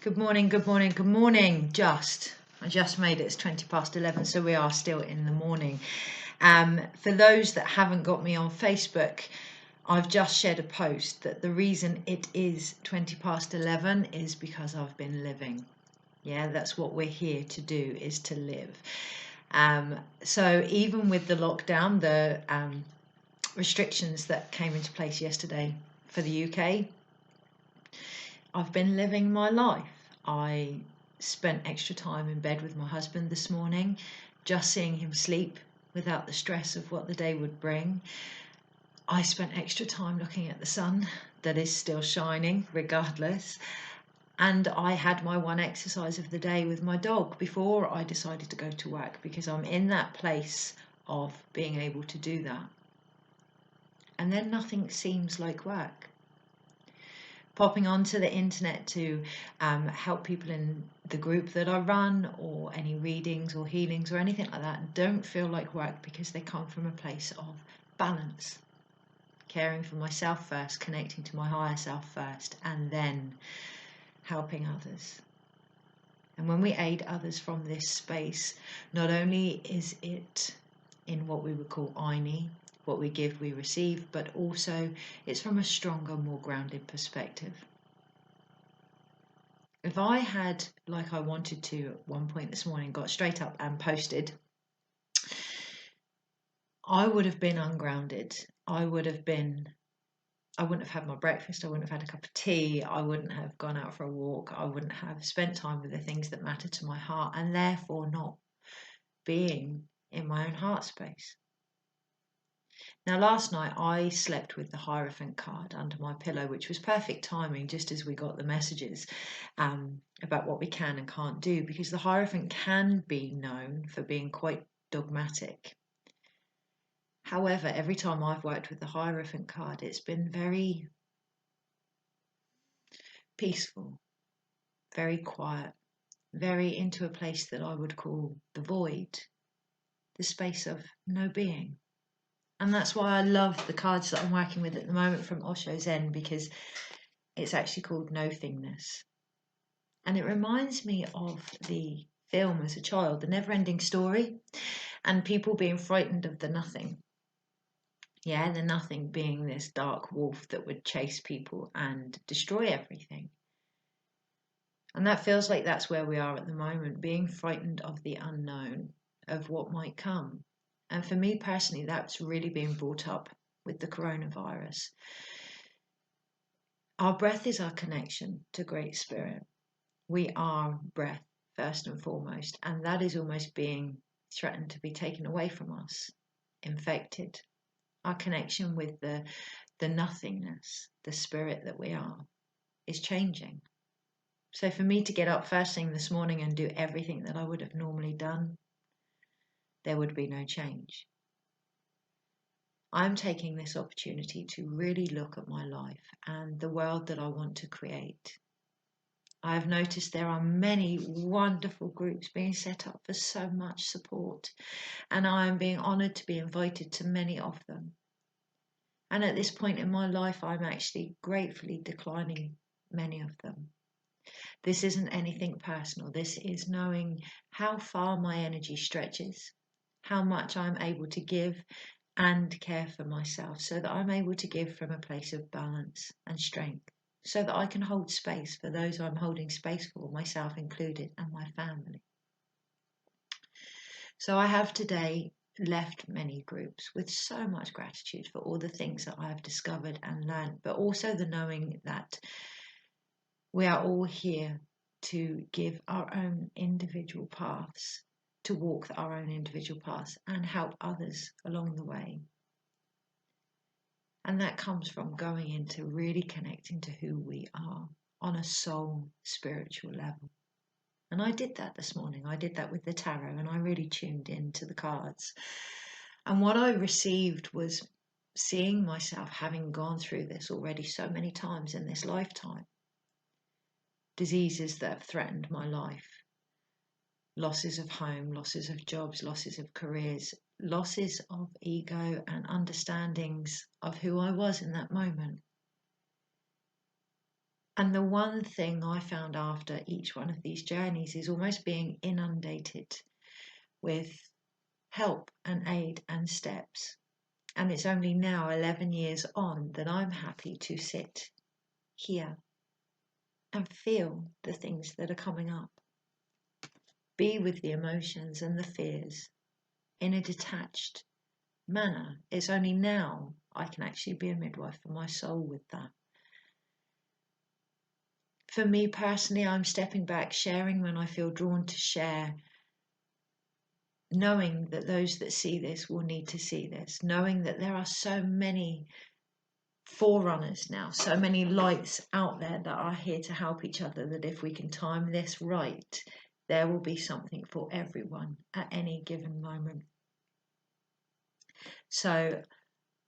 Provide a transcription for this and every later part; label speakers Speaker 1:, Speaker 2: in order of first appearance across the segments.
Speaker 1: Good morning, good morning, good morning. I just made it. It's 20 past 11, so we are still in the morning. For those that haven't got me on Facebook, I've just shared a post that the reason it is 20 past 11 is because I've been living. Yeah, that's what we're here to do, is to live. So even with the lockdown, the restrictions that came into place yesterday for the UK, I've been living my life. I spent extra time in bed with my husband this morning, just seeing him sleep without the stress of what the day would bring. I spent extra time looking at the sun that is still shining regardless. And I had my one exercise of the day with my dog before I decided to go to work, because I'm in that place of being able to do that. And then nothing seems like work. Popping onto the internet to help people in the group that I run, or any readings or healings or anything like that, don't feel like work, because they come from a place of balance. Caring for myself first, connecting to my higher self first, and then helping others. And when we aid others from this space, not only is it in what we would call Aini, what we give, we receive, but also it's from a stronger, more grounded perspective. If I had, like I wanted to at one point this morning, got straight up and posted, I would have been ungrounded. I wouldn't have had my breakfast, I wouldn't have had a cup of tea, I wouldn't have gone out for a walk, I wouldn't have spent time with the things that matter to my heart, and therefore not being in my own heart space. Now, last night I slept with the Hierophant card under my pillow, which was perfect timing, just as we got the messages about what we can and can't do, because the Hierophant can be known for being quite dogmatic. However, every time I've worked with the Hierophant card, it's been very peaceful, very quiet, very into a place that I would call the void, the space of no being. And that's why I love the cards that I'm working with at the moment from Osho Zen, because it's actually called Nothingness. And it reminds me of the film as a child, The Never-Ending Story, and people being frightened of the nothing. Yeah, the nothing being this dark wolf that would chase people and destroy everything. And that feels like that's where we are at the moment, being frightened of the unknown, of what might come. And for me personally, that's really being brought up with the coronavirus. Our breath is our connection to Great Spirit. We are breath first and foremost, and that is almost being threatened to be taken away from us, infected. Our connection with the nothingness, the spirit that we are, is changing. So for me to get up first thing this morning and do everything that I would have normally done, there would be no change. I'm taking this opportunity to really look at my life and the world that I want to create. I have noticed there are many wonderful groups being set up for so much support, and I am being honoured to be invited to many of them. And at this point in my life, I'm actually gratefully declining many of them. This isn't anything personal. This is knowing how far my energy stretches, how much I'm able to give and care for myself, so that I'm able to give from a place of balance and strength, so that I can hold space for those I'm holding space for, myself included, and my family. So I have today left many groups with so much gratitude for all the things that I have discovered and learned, but also the knowing that we are all here to give our own individual paths, to walk our own individual paths and help others along the way. And that comes from going into really connecting to who we are on a soul spiritual level. And I did that this morning. I did that with the tarot, and I really tuned into the cards. And what I received was seeing myself having gone through this already so many times in this lifetime. Diseases that have threatened my life. Losses of home, losses of jobs, losses of careers, losses of ego and understandings of who I was in that moment. And the one thing I found after each one of these journeys is almost being inundated with help and aid and steps. And it's only now, 11 years on, that I'm happy to sit here and feel the things that are coming up. Be with the emotions and the fears in a detached manner. It's only now I can actually be a midwife for my soul with that. For me personally, I'm stepping back, sharing when I feel drawn to share, knowing that those that see this will need to see this, knowing that there are so many forerunners now, so many lights out there that are here to help each other, that if we can time this right, there will be something for everyone at any given moment. So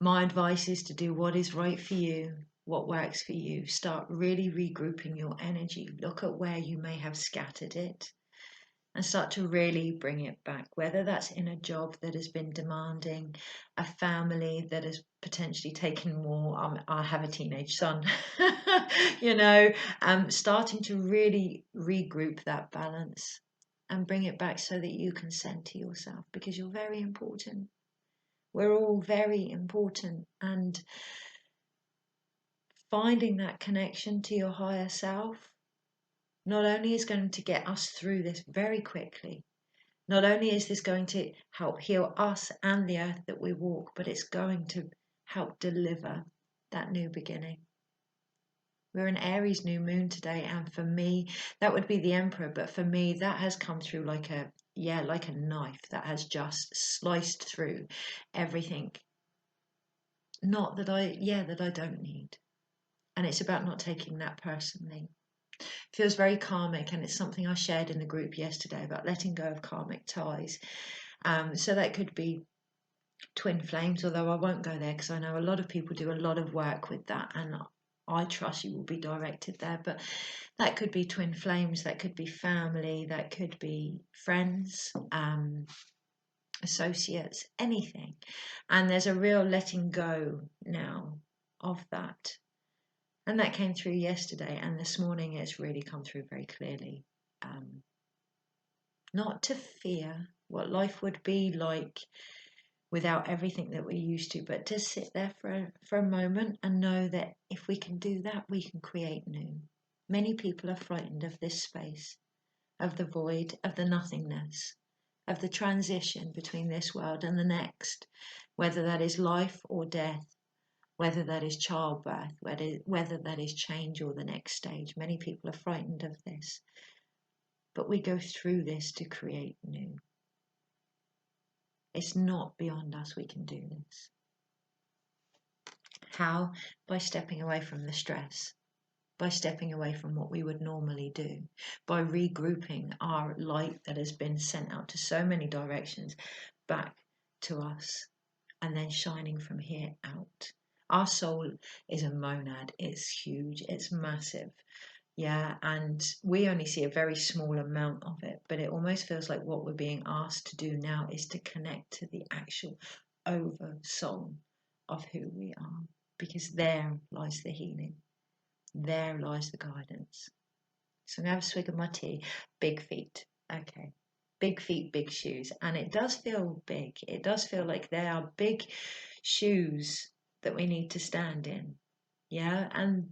Speaker 1: my advice is to do what is right for you, what works for you. Start really regrouping your energy. Look at where you may have scattered it and start to really bring it back, whether that's in a job that has been demanding, a family that has potentially taken more. I have a teenage son, starting to really regroup that balance and bring it back so that you can center yourself, because you're very important. We're all very important, and finding that connection to your higher self not only is going to get us through this very quickly, not only is this going to help heal us and the earth that we walk, but it's going to help deliver that new beginning. We're in Aries new moon today, and for me, that would be the Emperor, but for me, that has come through like a knife that has just sliced through everything. Not that I don't need. And it's about not taking that personally. It feels very karmic, and it's something I shared in the group yesterday about letting go of karmic ties. So that could be twin flames, although I won't go there because I know a lot of people do a lot of work with that, and I trust you will be directed there. But that could be twin flames, that could be family, that could be friends, associates, anything. And there's a real letting go now of that. And that came through yesterday, and this morning it's really come through very clearly. Not to fear what life would be like without everything that we're used to, but to sit there for a moment and know that if we can do that, we can create new. Many people are frightened of this space, of the void, of the nothingness, of the transition between this world and the next, whether that is life or death, whether that is childbirth, whether that is change or the next stage. Many people are frightened of this, but we go through this to create new. It's not beyond us. We can do this. How? By stepping away from the stress, by stepping away from what we would normally do, by regrouping our light that has been sent out to so many directions back to us, and then shining from here out. Our soul is a monad. It's huge. It's massive. Yeah, and we only see a very small amount of it, but it almost feels like what we're being asked to do now is to connect to the actual over soul of who we are, because there lies the healing, there lies the guidance. So I'm going to have a swig of my tea. Big feet. Okay. Big feet, big shoes. And it does feel big. It does feel like they are big shoes that we need to stand in. Yeah, and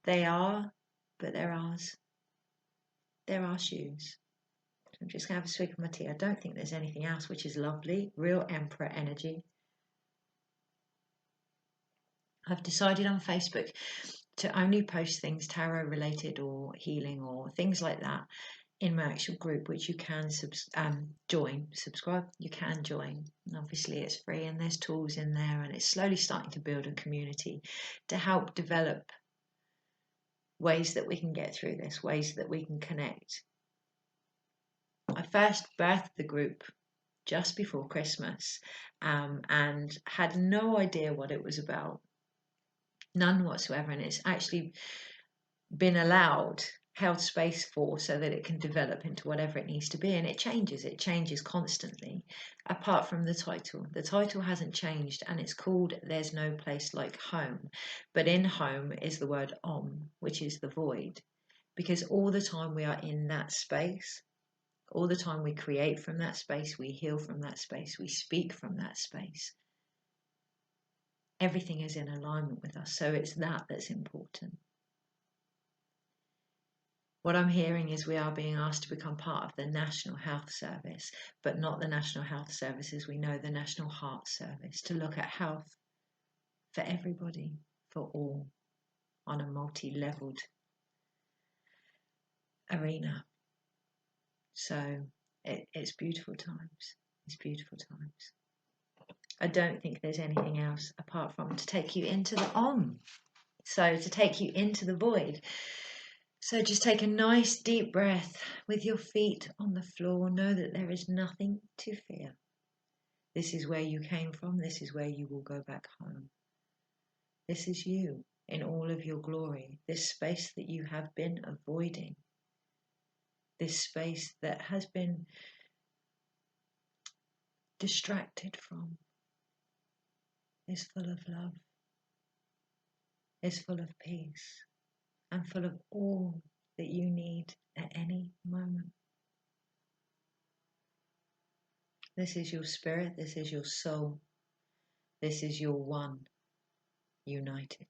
Speaker 1: they are, but they're ours. They're our shoes. So I'm just going to have a swig of my tea. I don't think there's anything else, which is lovely. Real Emperor energy. I've decided on Facebook to only post things tarot related or healing or things like that in my actual group, which you can subscribe. You can join. And obviously it's free, and there's tools in there, and it's slowly starting to build a community to help develop ways that we can get through this, ways that we can connect. I first birthed the group just before Christmas, and had no idea what it was about. None whatsoever. And it's actually been allowed held space for so that it can develop into whatever it needs to be. And it changes constantly, apart from the title. The title hasn't changed, and it's called There's No Place Like Home. But in home is the word om, which is the void, because all the time we are in that space. All the time we create from that space, we heal from that space, we speak from that space. Everything is in alignment with us, so it's that that's important. What I'm hearing is we are being asked to become part of the National Health Service, but not the National Health Service as we know, the National Heart Service, to look at health for everybody, for all, on a multi-leveled arena. So it's beautiful times. It's beautiful times. I don't think there's anything else apart from to take you into the om. So to take you into the void. So just take a nice deep breath with your feet on the floor. Know that there is nothing to fear. This is where you came from. This is where you will go back home. This is you in all of your glory. This space that you have been avoiding. This space that has been distracted from is full of love, is full of peace, and full of all that you need at any moment. This is your spirit, this is your soul, this is your one, united.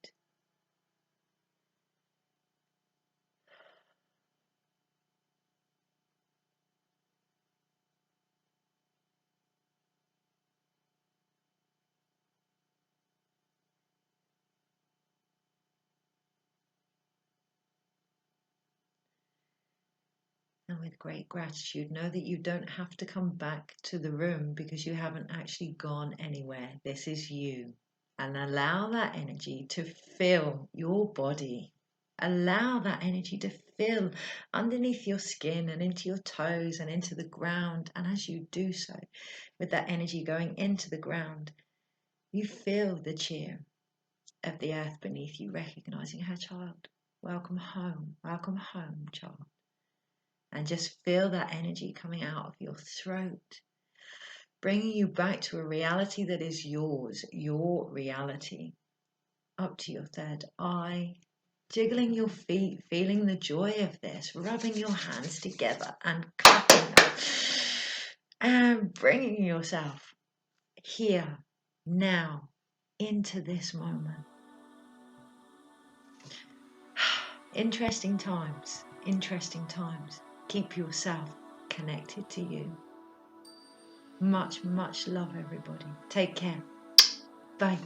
Speaker 1: And with great gratitude, know that you don't have to come back to the room because you haven't actually gone anywhere. This is you. And allow that energy to fill your body. Allow that energy to fill underneath your skin and into your toes and into the ground. And as you do so, with that energy going into the ground, you feel the cheer of the earth beneath you, recognizing her child. Welcome home, child. And just feel that energy coming out of your throat, bringing you back to a reality that is yours, your reality. Up to your third eye, jiggling your feet, feeling the joy of this, rubbing your hands together and clapping them, and bringing yourself here, now, into this moment. Interesting times, interesting times. Keep yourself connected to you. Much, much love, everybody. Take care. Bye.